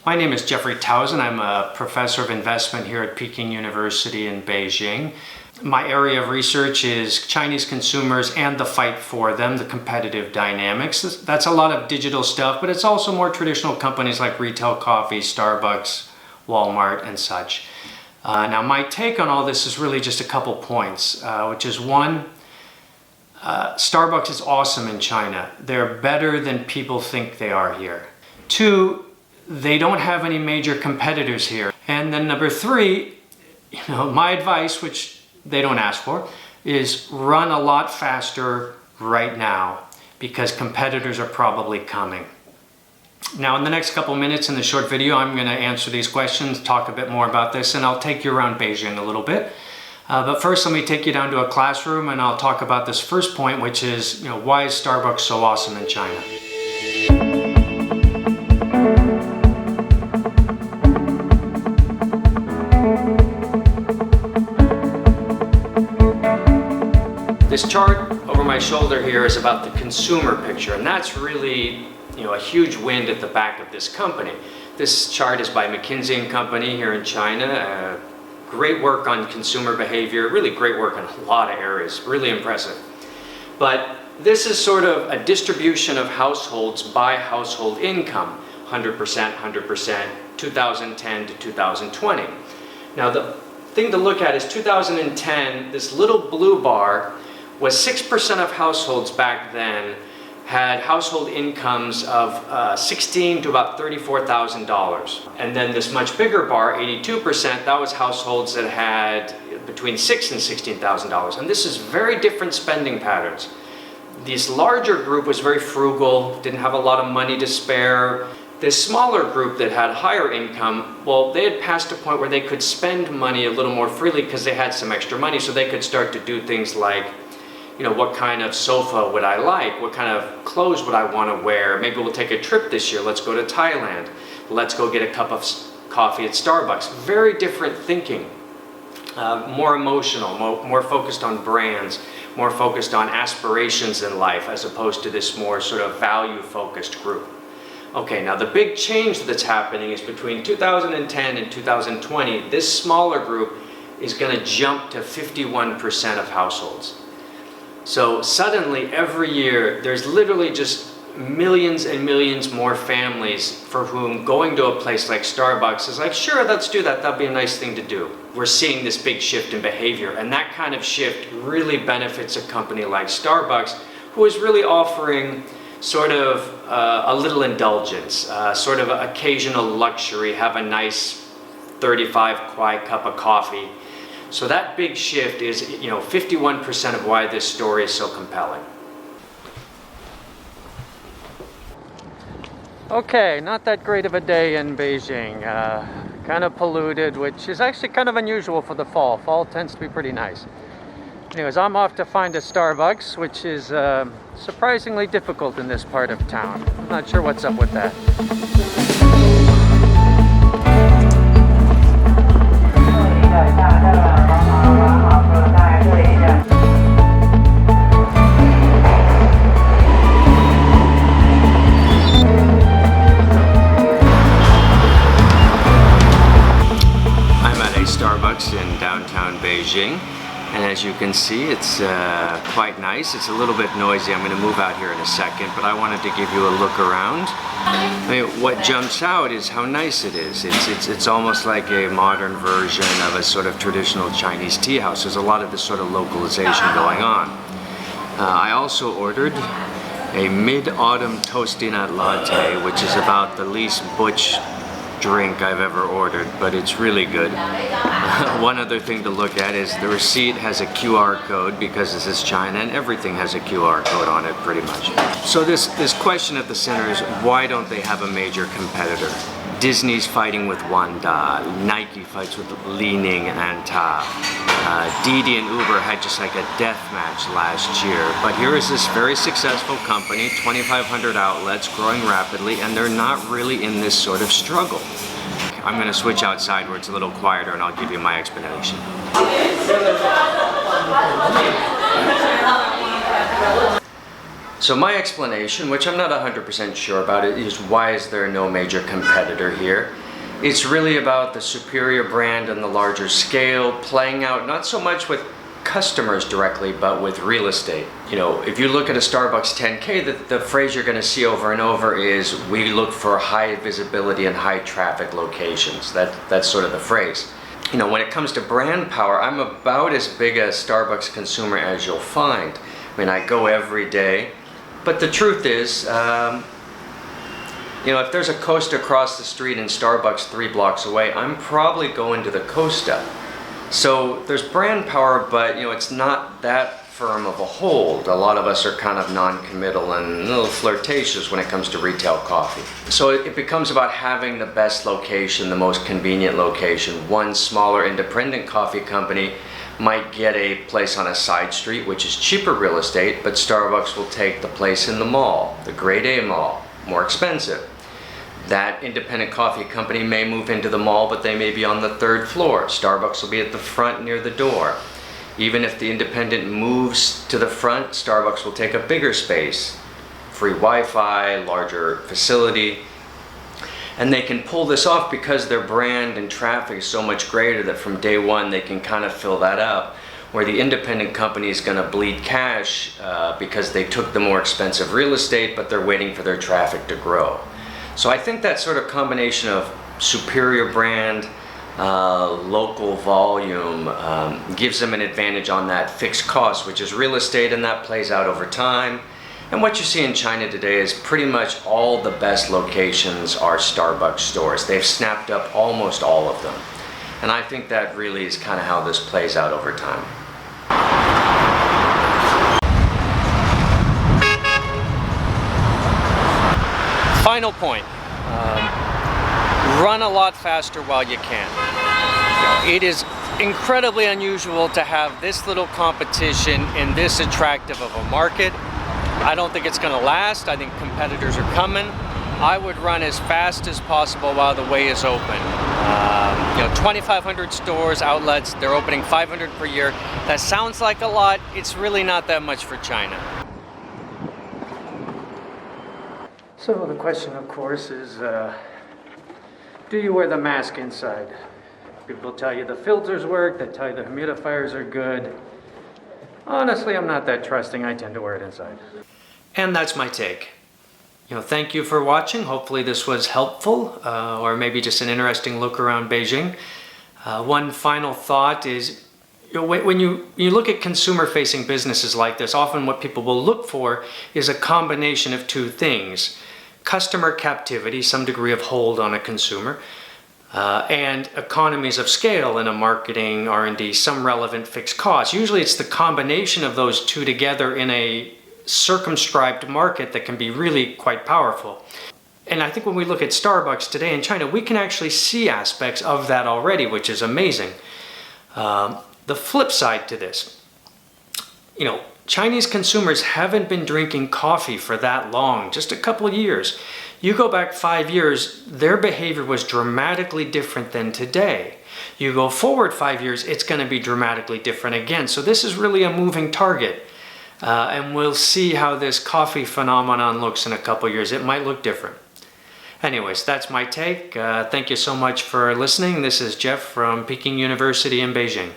My name is Jeffrey Towson. I'm a professor of investment here at Peking University in Beijing. My area of research is Chinese consumers and the fight for them, the competitive dynamics. That's a lot of digital stuff, but it's also more traditional companies like retail coffee, Starbucks, Walmart, and such. Now, my take on all this is really just a couple points, which is one, Starbucks is awesome in China. They're better than people think they are here. Two, they don't have any major competitors here. And then number three, my advice, which they don't ask for, is run a lot faster right now because competitors are probably coming. Now, in the next couple minutes in the short video, I'm going to answer these questions, talk a bit more about this, and I'll take you around Beijing a little bit. But first, let me take you down to a classroom and I'll talk about this first point, which is, why is Starbucks so awesome in China? This chart over my shoulder here is about the consumer picture, and that's really, a huge wind at the back of this company. This chart is by McKinsey & Company here in China. Great work on consumer behavior, really great work in a lot of areas, really impressive. But this is sort of a distribution of households by household income, 100%, 100%, 2010 to 2020. Now the thing to look at is 2010, this little blue bar was 6% of households back then had household incomes of $16,000 to about $34,000. And then this much bigger bar, 82%, that was households that had between $6,000 and $16,000. And this is very different spending patterns. This larger group was very frugal, didn't have a lot of money to spare. This smaller group that had higher income, well, they had passed a point where they could spend money a little more freely because they had some extra money, so they could start to do things like, what kind of sofa would I like? What kind of clothes would I want to wear? Maybe we'll take a trip this year. Let's go to Thailand. Let's go get a cup of coffee at Starbucks. Very different thinking. More emotional, more focused on brands, more focused on aspirations in life as opposed to this more sort of value-focused group. Okay, now the big change that's happening is between 2010 and 2020, this smaller group is going to jump to 51% of households. So suddenly, every year, there's literally just millions and millions more families for whom going to a place like Starbucks is like, sure, let's do that. That'd be a nice thing to do. We're seeing this big shift in behavior, and that kind of shift really benefits a company like Starbucks, who is really offering sort of a little indulgence, sort of an occasional luxury, have a nice 35 kwai cup of coffee. So that big shift is, 51% of why this story is so compelling. Okay, not that great of a day in Beijing. Kind of polluted, which is actually kind of unusual for the fall. Fall tends to be pretty nice. Anyways, I'm off to find a Starbucks, which is surprisingly difficult in this part of town. I'm not sure what's up with that. Starbucks in downtown Beijing, and as you can see, it's quite nice. It's a little bit noisy. I'm going to move out here in a second, but I wanted to give you a look around. What jumps out is how nice it is. It's almost like a modern version of a sort of traditional Chinese tea house. There's a lot of this sort of localization going on. I also ordered a mid-autumn toasty nut latte, which is about the least butch drink I've ever ordered, but it's really good. One other thing to look at is the receipt has a QR code because this is China and everything has a QR code on it pretty much. So this question at the center is, why don't they have a major competitor? Disney's fighting with Wanda, Nike fights with Li-Ning and Anta. Didi and Uber had just like a death match last year. But here is this very successful company, 2,500 outlets, growing rapidly, and they're not really in this sort of struggle. I'm going to switch outside where it's a little quieter and I'll give you my explanation. So my explanation, which I'm not 100% sure about, it is why is there no major competitor here? It's really about the superior brand and the larger scale playing out not so much with customers directly, but with real estate. You know, if you look at a Starbucks 10K, the phrase you're going to see over and over is, we look for high visibility and high traffic locations. That's sort of the phrase. You know, when it comes to brand power, I'm about as big a Starbucks consumer as you'll find. I mean, I go every day. But the truth is, you know, if there's a Costa across the street and Starbucks 3 blocks away, I'm probably going to the Costa. So there's brand power, but you know, it's not that firm of a hold. A lot of us are kind of non-committal and a little flirtatious when it comes to retail coffee. So it becomes about having the best location, the most convenient location. One smaller independent coffee company might get a place on a side street, which is cheaper real estate, but Starbucks will take the place in the mall, the grade A mall, more expensive. That independent coffee company may move into the mall, but they may be on the 3rd floor. Starbucks will be at the front near the door. Even if the independent moves to the front, Starbucks will take a bigger space, free Wi-Fi, larger facility. And they can pull this off because their brand and traffic is so much greater that from day one they can kind of fill that up, where the independent company is going to bleed cash because they took the more expensive real estate, but they're waiting for their traffic to grow. So I think that sort of combination of superior brand, local volume gives them an advantage on that fixed cost, which is real estate, and that plays out over time. And what you see in China today is pretty much all the best locations are Starbucks stores. They've snapped up almost all of them. And I think that really is kind of how this plays out over time. Final point. Run a lot faster while you can. It is incredibly unusual to have this little competition in this attractive of a market. I don't think it's going to last. I think competitors are coming. I would run as fast as possible while the way is open. You know, 2,500 stores, outlets, they're opening 500 per year. That sounds like a lot. It's really not that much for China. So the question, of course, is do you wear the mask inside? People tell you the filters work, they tell you the humidifiers are good. Honestly, I'm not that trusting. I tend to wear it inside. And that's my take. You know, thank you for watching. Hopefully this was helpful, or maybe just an interesting look around Beijing. One final thought is, you know, when you look at consumer-facing businesses like this, often what people will look for is a combination of two things. Customer captivity, some degree of hold on a consumer, and economies of scale in a marketing, R&D, some relevant fixed costs. Usually it's the combination of those two together in a circumscribed market that can be really quite powerful. And I think when we look at Starbucks today in China, we can actually see aspects of that already, which is amazing. The flip side to this, you know, Chinese consumers haven't been drinking coffee for that long, just a couple of years. You go back 5 years, their behavior was dramatically different than today. You go forward 5 years, it's going to be dramatically different again. So this is really a moving target. And we'll see how this coffee phenomenon looks in a couple of years. It might look different. Anyways, that's my take. Thank you so much for listening. This is Jeff from Peking University in Beijing.